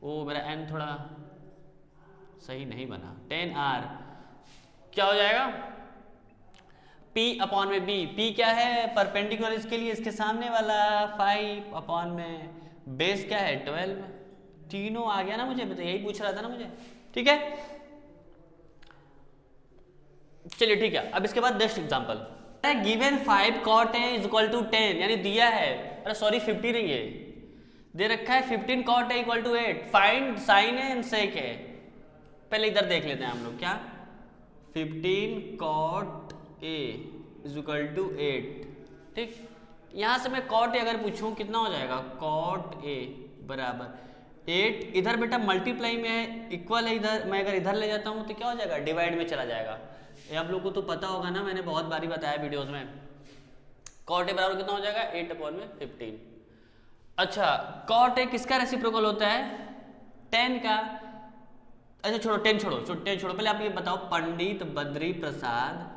Speaker 1: ओ मेरा एन थोड़ा सही नहीं बना, टेन आर क्या हो जाएगा? P अपॉन में B, P क्या है? परपेंडिकुलर इसके लिए इसके सामने वाला, 5 अपॉन में बेस क्या है? 12। तीनों आ गया ना मुझे, यही पूछ रहा था ना मुझे, ठीक है। चलिए ठीक है। अब इसके बाद next example, given 5 cot A is equal to 10, यानी दिया है, अरे सॉरी 15 नहीं है, दे रखा है 15 cot A equal to 8, find sine A and sec A। पहले इधर देख लेते हैं हम लोग, क्या 15 cot A is equal to 8, ठीक। यहां से मैं cot A अगर पूछूं कितना हो जाएगा? cot A बराबर 8, इधर बेटा मल्टीप्लाई में है, इक्वल है, इधर मैं अगर इधर ले जाता हूं तो क्या हो जाएगा? डिवाइड में चला जाएगा। ये आप लोग को तो पता होगा ना, मैंने बहुत बारी बताया वीडियोस में। cot A बराबर कितना हो जाएगा? 8 अपॉन में 15। अच्छा cot A किसका रेसिप्रोकल होता है? 10 का। अच्छा छोड़ो 10 छोड़ो, 10 छोड़ो, पहले आप ये बताओ, पंडित बद्री प्रसाद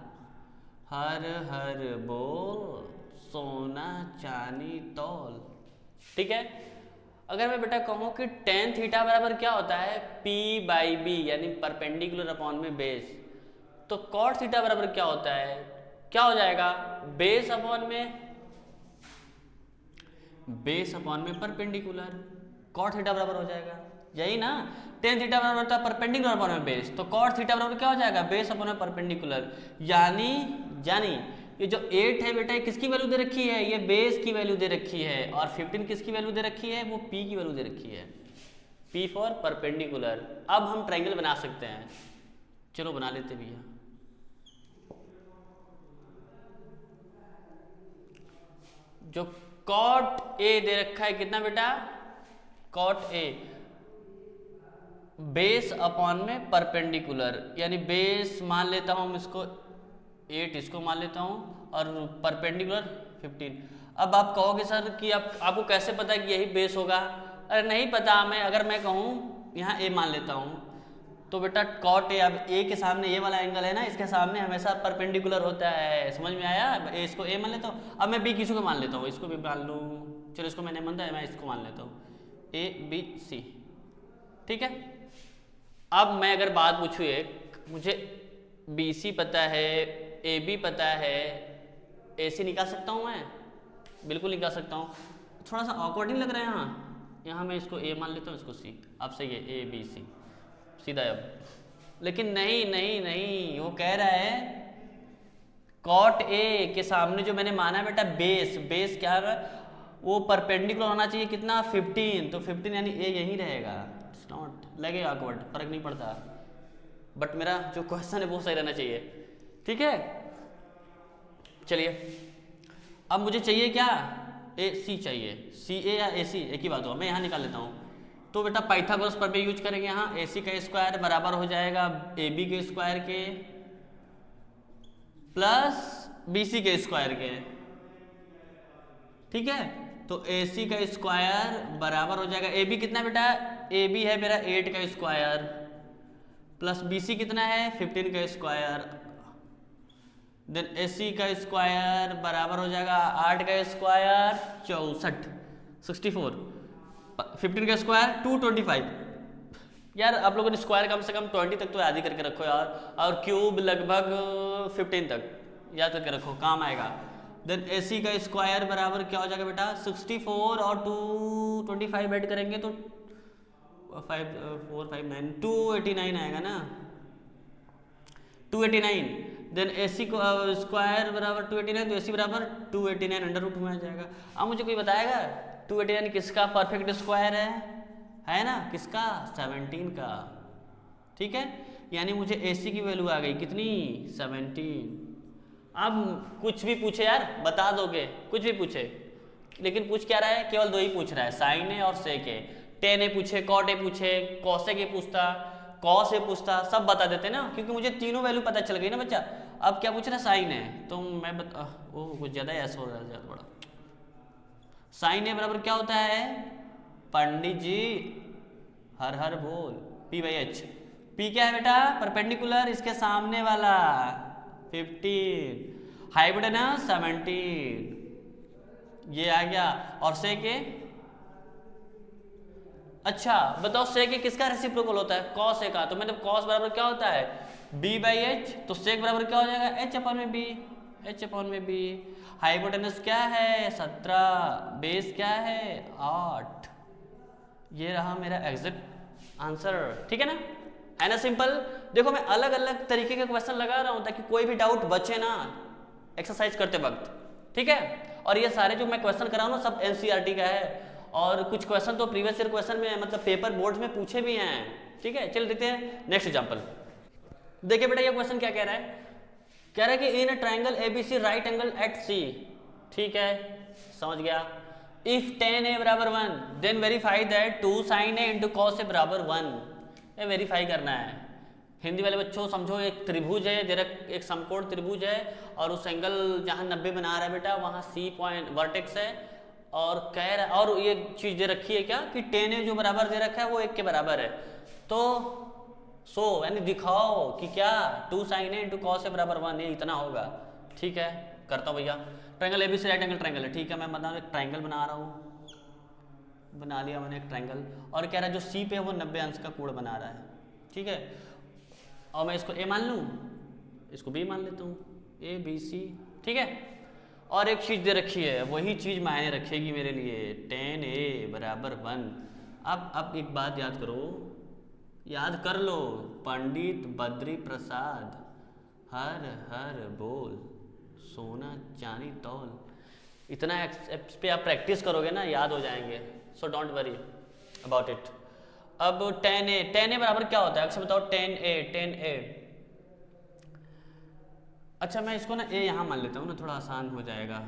Speaker 1: हर हर बोल सोना चांदी तौल, ठीक है। अगर मैं बेटा कहूं कि tan थीटा बराबर क्या होता है? P बाई बी, यानी परपेंडिकुलर अपॉन में बेस, तो cot थीटा बराबर क्या होता है? क्या हो जाएगा? बेस अपॉन में परपेंडिकुलर, cot थीटा बराबर हो जाएगा, यही ना। tan थीटा बराबर होता है परपेंडिकुलर अपॉन में बेस, तो cot थीटा बराबर क्या हो जाएगा? बेस अपॉन में परपेंडिकुलर, यानी ये जो 8 है बेटा, किसकी वैल्यू दे रखी है? ये बेस की वैल्यू दे रखी है, और 15 किसकी वैल्यू दे रखी है? वो P की वैल्यू दे रखी है, P फॉर परपेंडिकुलर। अब हम ट्रायंगल बना सकते हैं, चलो बना लेते भैया। जो cot A दे रखा है कितना बेटा? cot A बेस अपॉन में परपेंडिकुलर, यानी बेस मान लेता हूं इसको 8, इसको मान लेता हूं, और परपेंडिकुलर 15। अब आप कहोगे सर कि आपको कैसे पता कि यही बेस होगा? अरे नहीं पता, मैं अगर मैं कहूं यहाँ A मान लेता हूं, तो बेटा कॉट ए, अब ए के सामने ये वाला एंगल है ना, इसके सामने हमेशा परपेंडिकुलर होता है। समझ में आया? ए इसको ए मान लेता हूँ, अब मैं बी किसी को मान लेता हूँ, इसको भी मान लूँ, चलो इसको मैंने माना है, मैं इसको मान लेता हूँ ए बी सी। ठीक है, अब मैं अगर बात पूछूँ एक, मुझे बी सी पता है, ए बी पता है, ए सी निकाल सकता हूँ मैं? बिल्कुल निकाल सकता हूँ। थोड़ा सा ऑकवर्ड नहीं लग रहा है यहाँ मैं इसको ए मान लेता हूँ, इसको सी। अब सही है, ए बी सी सीधा अब। लेकिन नहीं नहीं नहीं, वो कह रहा है कॉट ए के सामने जो मैंने माना बेटा बेस क्या है, वो परपेंडिकुलर होना चाहिए कितना, 15। तो 15 यानी ए यही रहेगा। इट्स नॉट लगे ऑकवर्ड, फर्क नहीं पड़ता, बट मेरा जो क्वेश्चन है वो सही रहना चाहिए। ठीक है, चलिए अब मुझे चाहिए क्या, ए सी चाहिए। सी ए या ए सी एक ही बात हो, मैं यहाँ निकाल लेता हूँ। तो बेटा पाइथागोरस प्रमेय यूज करेंगे यहाँ, ए सी का स्क्वायर बराबर हो जाएगा ए बी के स्क्वायर के प्लस बी सी के स्क्वायर के। ठीक है, तो ए सी का स्क्वायर बराबर हो जाएगा, ए बी कितना बेटा, ए बी है मेरा 8 का स्क्वायर प्लस बी सी कितना है 15 का स्क्वायर, देन ए सी का स्क्वायर बराबर हो जाएगा 8 का स्क्वायर 64, 64, 15 का स्क्वायर 225। यार आप लोगों ने स्क्वायर कम से कम 20 तक तो याद ही करके रखो यार, और क्यूब लगभग 15 तक याद करके रखो, काम आएगा। देन ए सी का स्क्वायर बराबर क्या हो जाएगा बेटा 64 और 225 ऐड करेंगे तो 5 4 5 9 289 आएगा ना, 289। देन ए सी को स्क्वायर बराबर 289, तो ए सी बराबर 289 अंडर रूट में आ जाएगा। अब मुझे कोई बताएगा 289 किसका परफेक्ट स्क्वायर है ना, किसका 17 का। ठीक है, यानी मुझे ए सी की वैल्यू आ गई कितनी 17। अब कुछ भी पूछे यार बता दोगे, कुछ भी पूछे, लेकिन पूछ क्या रहा है, केवल दो ही पूछ रहा है, साइन ए और सेक ए। टेन ए पूछे, कॉट ए पूछे, कॉसेक ए पूछता, कॉस ए पूछता, सब बता देते ना, क्योंकि मुझे तीनों वैल्यू पता चल गई ना बच्चा। अब क्या पूछ रहा है, साइन है, तो मैं कुछ ज़्यादा ऐसा हो रहा है, ज़्यादा बड़ा। साइन ए बराबर क्या होता है पंडित जी, हर हर बोल, पी बाई एच। पी क्या है बेटा, परपेंडिकुलर, इसके सामने वाला 15, हाइपोटेनस 17, ये आ गया। और सेक ए, अच्छा बताओ सेक ए किसका रेसिप्रोकल होता है, कॉस ए का। तो मतलब कॉस बराबर क्या होता है बी बाई एच, तो सेक बराबर क्या हो जाएगा एच अपॉन में बी, एच अपॉन में बी। हाइपोटेनस क्या है 17, बेस क्या है 8। ये रहा मेरा एग्जैक्ट आंसर। ठीक है ना सिंपल। देखो मैं अलग अलग तरीके के क्वेश्चन लगा रहा हूं ताकि कोई भी डाउट बचे ना एक्सरसाइज करते वक्त। ठीक है, और ये सारे जो मैं क्वेश्चन करा रहा हूँ सब एनसीईआरटी का है, और कुछ क्वेश्चन तो प्रीवियस ईयर क्वेश्चन में मतलब पेपर बोर्ड में पूछे भी हैं। ठीक है, चल देते हैं नेक्स्ट एग्जांपल। देखिए बेटा ये क्वेश्चन क्या कह रहा है, कह रहा है कि in a triangle ABC right angle at C. ठीक है, समझ गया। इफ tan a बराबर 1 then verify that 2 sin a into cos a बराबर 1। ये वेरीफाई करना है। हिंदी वाले बच्चों समझो, एक त्रिभुज है, एक समकोण त्रिभुज है, और उस एंगल जहाँ 90 बना रहा है बेटा वहाँ सी पॉइंट वर्टेक्स है, और कह रहा और ये चीज़ दे रखी है क्या कि tan a जो बराबर दे रखा है वो 1 के बराबर है। तो सो यानी दिखाओ कि क्या 2 sin a into cos a बराबर 1, ये इतना होगा। ठीक है, करता हूँ भैया। Triangle ABC right angle triangle है। ठीक है, मैं मतलब एक ट्रायंगल बना रहा हूँ, बना लिया मैंने एक ट्रायंगल, और कह रहा है जो सी पे है वो 90 अंश का कोण बना रहा है। ठीक है, और मैं इसको ए मान लूँ, इसको बी मान लेता हूँ, ए बी सी। ठीक है, और एक चीज़ दे रखी है, वही चीज़ मायने रखेगी मेरे लिए, tan a बराबर 1। अब एक बात याद करो, याद कर लो, पंडित बद्री प्रसाद हर हर बोल, सोना चांदी तौल। इतना इस पे आप प्रैक्टिस करोगे ना याद हो जाएंगे, so don't worry about it. अब tan a बराबर क्या होता है, अक्सर बताओ tan a। अच्छा मैं इसको ना a यहाँ मान लेता हूँ ना, थोड़ा आसान हो जाएगा।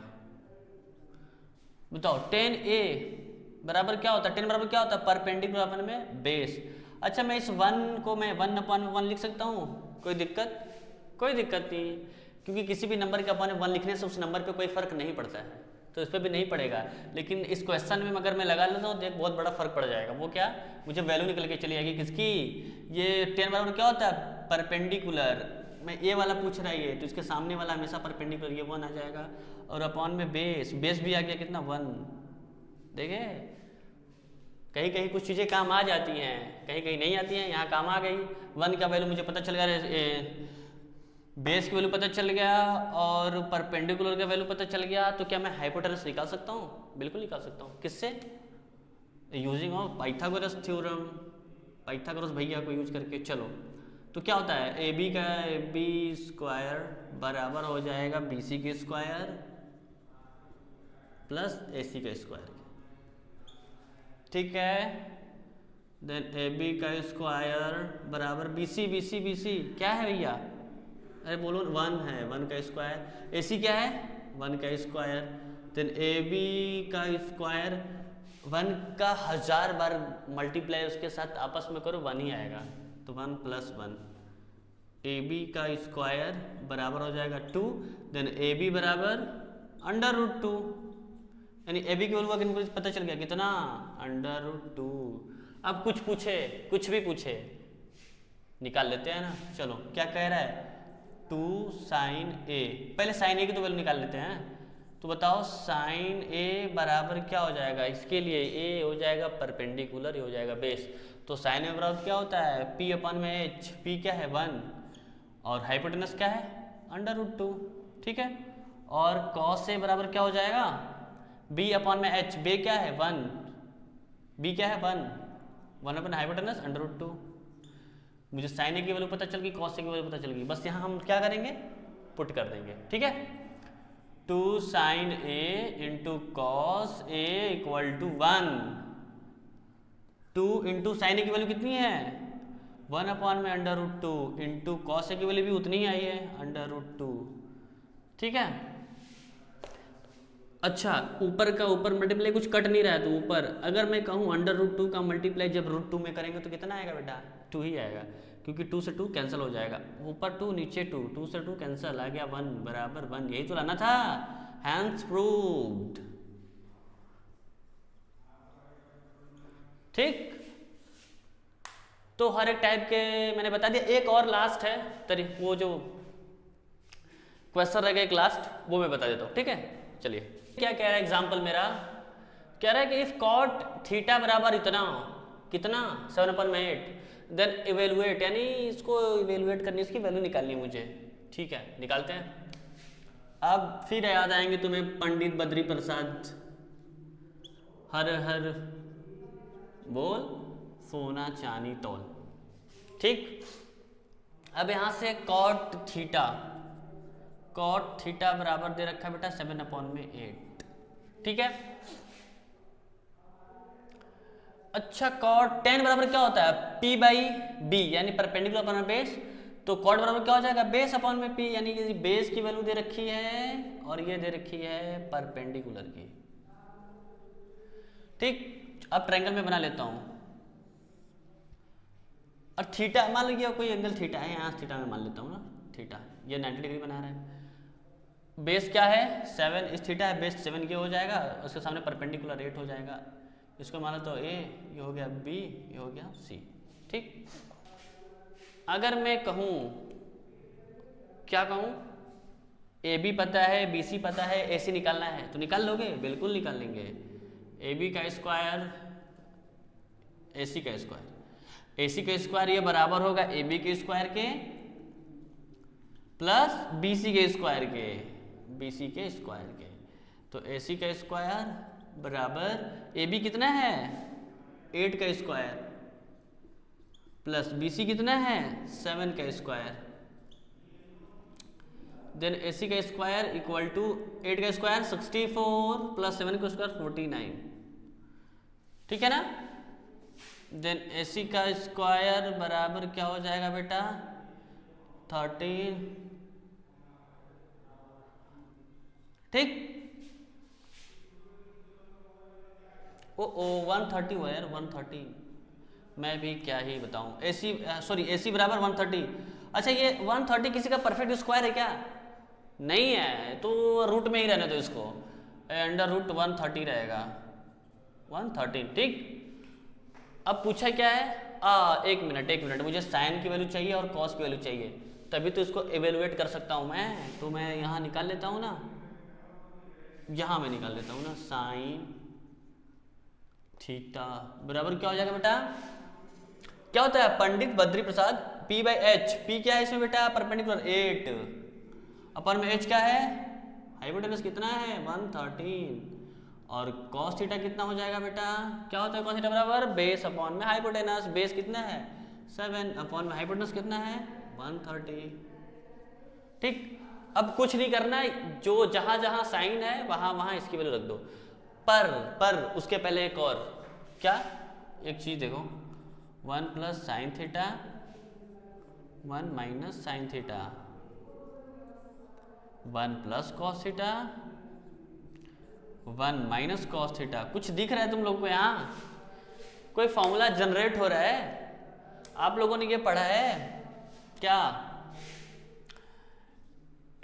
Speaker 1: बताओ tan a बराबर क्या होता है, tan बराबर क्या होता है परपेंडिकुलर अपन में बेस। अच्छा मैं इस 1 को मैं 1/1 लिख सकता हूँ, कोई दिक्कत? कोई दिक्कत नहीं, क्योंकि किसी भी नंबर के अपन 1 लिखने से उस नंबर पे कोई फर्क नहीं पड़ता है। तो इस पर भी नहीं पड़ेगा। लेकिन इस क्वेश्चन में अगर मैं लगा लेता हूँ तो एक बहुत बड़ा फर्क पड़ जाएगा। वो क्या, मुझे वैल्यू निकल के चली आएगी किसकी, ये tan बराबर क्या होता है, परपेंडिकुलर। मैं ए वाला पूछ रहा है तो इसके सामने वाला हमेशा परपेंडिकुलर, ये 1 आ जाएगा। और अपॉन में बेस, बेस भी आ गया कितना 1। देखे कहीं कहीं कुछ चीज़ें काम आ जाती हैं, कहीं कहीं नहीं आती हैं, यहाँ काम आ गई। 1 का वैल्यू मुझे पता चल गया, बेस की वैल्यू पता चल गया और परपेंडिकुलर का वैल्यू पता चल गया। तो क्या मैं हाइपोटेनस निकाल सकता हूँ? बिल्कुल निकाल सकता हूँ। किससे? Using of Pythagoras theorem, Pythagoras भैया को यूज करके। चलो तो क्या होता है, ए बी का AB स्क्वायर बराबर हो जाएगा BC के स्क्वायर प्लस AC का स्क्वायर। ठीक है, देन AB का स्क्वायर बराबर BC क्या है भैया, अरे बोलो 1 है, 1 का स्क्वायर। AC क्या है, 1 का स्क्वायर। देन AB का स्क्वायर 1 का 1000 बार मल्टीप्लाई उसके साथ आपस में करो 1 ही आएगा, तो 1 + 1। AB का स्क्वायर बराबर हो जाएगा 2। देन AB बराबर √2, यानी AB की वैल्यू अगर पता चल गया कितना, √2। अब कुछ पूछे, कुछ भी पूछे निकाल लेते हैं ना। चलो क्या कह रहा है, 2 sin A, पहले sin A की तो वैल्यू निकाल लेते हैं। तो बताओ sin A बराबर क्या हो जाएगा, इसके लिए A हो जाएगा परपेंडिकुलर, ये हो जाएगा बेस। तो sin A बराबर क्या होता है, P/H। P क्या है 1 और हाइपोटेनस क्या है √2। ठीक है, और cos A बराबर क्या हो जाएगा, B/H। B क्या है 1, B क्या है 1 हाइपोटेनस √2। मुझे sin A की वैल्यू पता चल गई, cos A की वैल्यू पता चल गई, बस यहाँ हम क्या करेंगे, पुट कर देंगे। ठीक है, 2 sin A into cos A = 1। 2 into sin A की वैल्यू कितनी है 1/√2 इंटू cos A की वैल्यू भी उतनी ही आई है √2। ठीक है, अच्छा ऊपर का ऊपर मल्टीप्लाई कुछ कट नहीं रहा है, तो ऊपर अगर मैं कहूँ √2 का मल्टीप्लाई जब √2 में करेंगे तो कितना आएगा बेटा, 2 ही आएगा, क्योंकि 2 से 2 कैंसिल हो जाएगा। ऊपर 2 नीचे 2, 2 से 2 कैंसिल, आ गया 1 बराबर 1। यही तो लाना था, हैंस प्रूव्ड। ठीक, तो हर एक टाइप के मैंने बता दिया। एक और लास्ट है, वो जो क्वेश्चन रहेगा एक लास्ट, वो मैं बता देता हूँ। ठीक है, चलिए क्या कह रहा है एग्जाम्पल मेरा, कह रहा है कि इफ cot थीटा बराबर इतना कितना 7/8, देन इवेलुएट, यानी इसको इवेलुएट करनी, इसकी वैल्यू निकालनी है मुझे। ठीक है, निकालते हैं। अब फिर याद आएंगे तुम्हें पंडित बद्री प्रसाद, हर हर बोल सोना चांदी तौल। ठीक, अब यहां से cot थीटा बराबर दे रखा है बेटा 7/8। ठीक है, अच्छा cot tan बराबर क्या होता है, P/B, यानी परपेंडिकुलर अपॉन बेस। तो cot बराबर क्या हो जाएगा, बेस अपॉन में P, यानी कि बेस की वैल्यू दे रखी है और ये दे रखी है परपेंडिकुलर की। ठीक, अब ट्रायंगल में बना लेता हूं। और थीटा मान लीजिए कोई एंगल थीटा है, यहाँ थीटा में मान लेता हूँ ना, थीटा ये 90 डिग्री बना रहा है। बेस क्या है 7, इस थीटा है, बेस 7 ये हो जाएगा, उसके सामने परपेंडिकुलर 8 हो जाएगा। इसको मानो तो A, ये हो गया B, ये हो गया C। ठीक, अगर मैं कहूँ, क्या कहूँ, AB पता है, BC पता है, AC निकालना है, तो निकाल लोगे, बिल्कुल निकाल लेंगे। AB का स्क्वायर AC का स्क्वायर, AC का स्क्वायर ये बराबर होगा AB के स्क्वायर के प्लस BC के स्क्वायर के, BC के स्क्वायर के। तो AC का स्क्वायर बराबर AB कितना है 8 का स्क्वायर प्लस BC कितना है 7 का स्क्वायर, देन AC का स्क्वायर इक्वल टू 8 का स्क्वायर 64 प्लस 7 का स्क्वायर 49। ठीक है ना, देन AC का स्क्वायर बराबर क्या हो जाएगा बेटा 13। ठीक, ओ 130 हुआ यार, 130, मैं भी क्या ही बताऊं। AC बराबर 130। अच्छा ये 130 किसी का परफेक्ट स्क्वायर है क्या, नहीं है, तो रूट में ही रहने दो इसको। अंडर रूट 130 रहेगा 113, ठीक। अब पूछा क्या है, एक मिनट, मुझे साइन की वैल्यू चाहिए और कॉस की वैल्यू चाहिए, तभी तो इसको एवेलुएट कर सकता हूँ मैं। तो मैं यहाँ निकाल लेता हूँ ना, यहाँ मैं निकाल लेता हूँ ना, साइन थीटा बराबर क्या हो जाएगा बेटा, क्या होता है पंडित बद्री प्रसाद P/H, P क्या है इसमें बेटा, परपेंडिकुलर 8 अपन में H क्या है, हाइपोटेनस कितना है 113, और cos थीटा कितना हो जाएगा बेटा, क्या होता है cos थीटा बराबर बेस अपॉन में हाइपोटेनस, बेस कितना है 7 अपॉन में हाइपोटेनस कितना है 130, ठीक। अब कुछ नहीं करना है, जो जहां जहां साइन है वहां वहां इसकी वैल्यू रख दो, पर उसके पहले एक और क्या, एक चीज देखो, 1 plus sine theta 1 minus sine theta 1 plus cos theta 1 minus cos theta. कुछ दिख रहा है तुम लोग को, यहाँ कोई फॉर्मूला जनरेट हो रहा है, आप लोगों ने ये पढ़ा है क्या,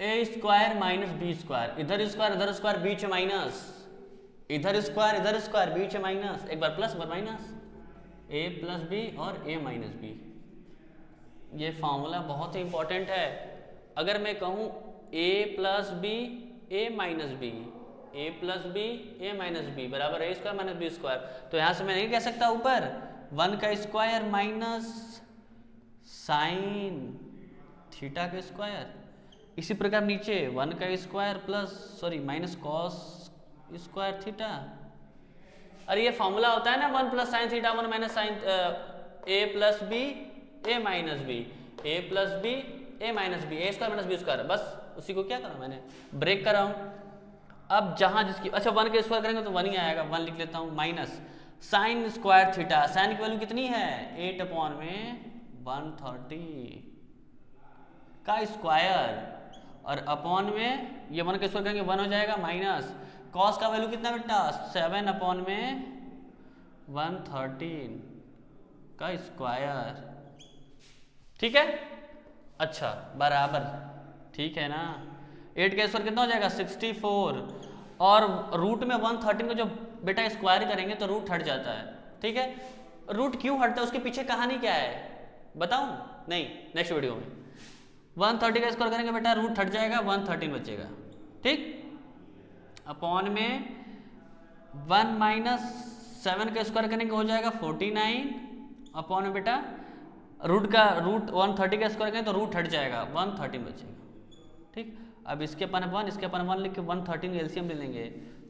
Speaker 1: ए स्क्वायर माइनस बी स्क्वायर, इधर स्क्वायर बीच में माइनस, इधर स्क्वायर बीच में माइनस, एक बार प्लस एक बार माइनस, ए प्लस बी और ए माइनस बी। ये फॉर्मूला बहुत ही इंपॉर्टेंट है। अगर मैं कहूँ ए plus B A minus B, A plus B A minus B बराबर ए स्क्वायर माइनस बी स्क्वायर, तो यहाँ से मैं नहीं कह सकता ऊपर 1 का स्क्वायर माइनस साइन थीटा का स्क्वायर, इसी प्रकार नीचे 1 का square minus cos square theta. अरे ये फॉर्मूला होता है ना 1 plus sine theta 1 minus sine A plus B A minus B, A plus B A minus B, A square minus B square, बस उसी को क्या करा मैंने ब्रेक करा हूँ। अब जहाँ जिसकी अच्छा 1 का स्क्वायर करेंगे तो 1 ही आएगा, 1 लिख लेता हूँ, minus sine square theta, sine की वैल्यू कितनी है 8 अपॉन में 130 का स्क्वायर, और अपॉन में ये 1 का स्क्वायर करेंगे 1 हो जाएगा, माइनस कॉस का वैल्यू कितना बेटा 7 अपॉन में 113 का स्क्वायर, ठीक है। अच्छा बराबर, ठीक है ना, 8 का स्क्वायर कितना हो जाएगा 64, और रूट में 113 को जो बेटा स्क्वायर करेंगे तो रूट हट जाता है, ठीक है। रूट क्यों हटता है, उसके पीछे कहानी क्या है बताऊं, नहीं नेक्स्ट वीडियो में। 130 का स्क्वायर करेंगे बेटा रूट हट जाएगा, 113 बचेगा, ठीक। अपॉन में 1 माइनस 7 का स्क्वायर करेंगे हो जाएगा 49, अपॉन में बेटा रूट 130 का स्क्वायर करेंगे तो रूट हट जाएगा, 113 बचेगा, ठीक। अब इसके अपन 1 इसके अपन 1 लिख के 113 एलसीएम ले लेंगे,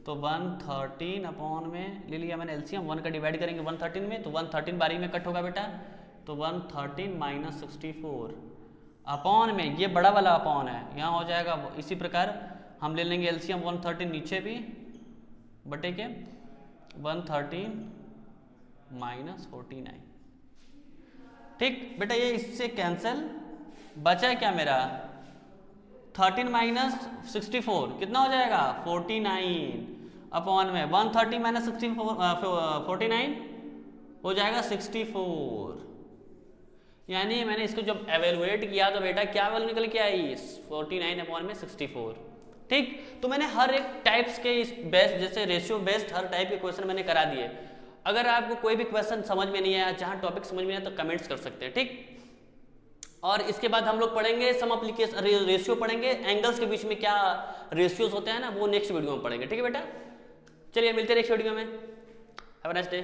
Speaker 1: तो 113 अपॉन में ले लिया मैंने एलसीएम, 1 का डिवाइड करेंगे 113 में तो 113 बारी में कट होगा बेटा, तो 113 माइनस 64 अपॉन में ये बड़ा वाला अपॉन है यहाँ हो जाएगा। इसी प्रकार हम ले लेंगे एलसीएम 113 नीचे भी बटे के 113 माइनस 49, ठीक बेटा। ये इससे कैंसिल, बचा क्या मेरा 13 माइनस 64 कितना हो जाएगा 49 अपॉन में 130 माइनस 49 हो जाएगा 64, यानी मैंने इसको जब एवेलुएट किया तो बेटा क्या वैल्यू निकल के आई 49 अपॉन में 64, ठीक। तो मैंने हर एक टाइप्स के इस बेस्ड जैसे रेशियो बेस्ड हर टाइप के क्वेश्चन मैंने करा दिए। अगर आपको कोई भी क्वेश्चन समझ में नहीं आया, जहाँ टॉपिक समझ में आया तो कमेंट्स कर सकते हैं, ठीक। और इसके बाद हम लोग पढ़ेंगे सम एप्लीकेशन रेशियो पढ़ेंगे, एंगल्स के बीच में क्या रेशियोज होते हैं ना वो नेक्स्ट वीडियो में पढ़ेंगे, ठीक है बेटा। चलिए मिलते हैं नेक्स्ट वीडियो में, हैव अ नाइस डे।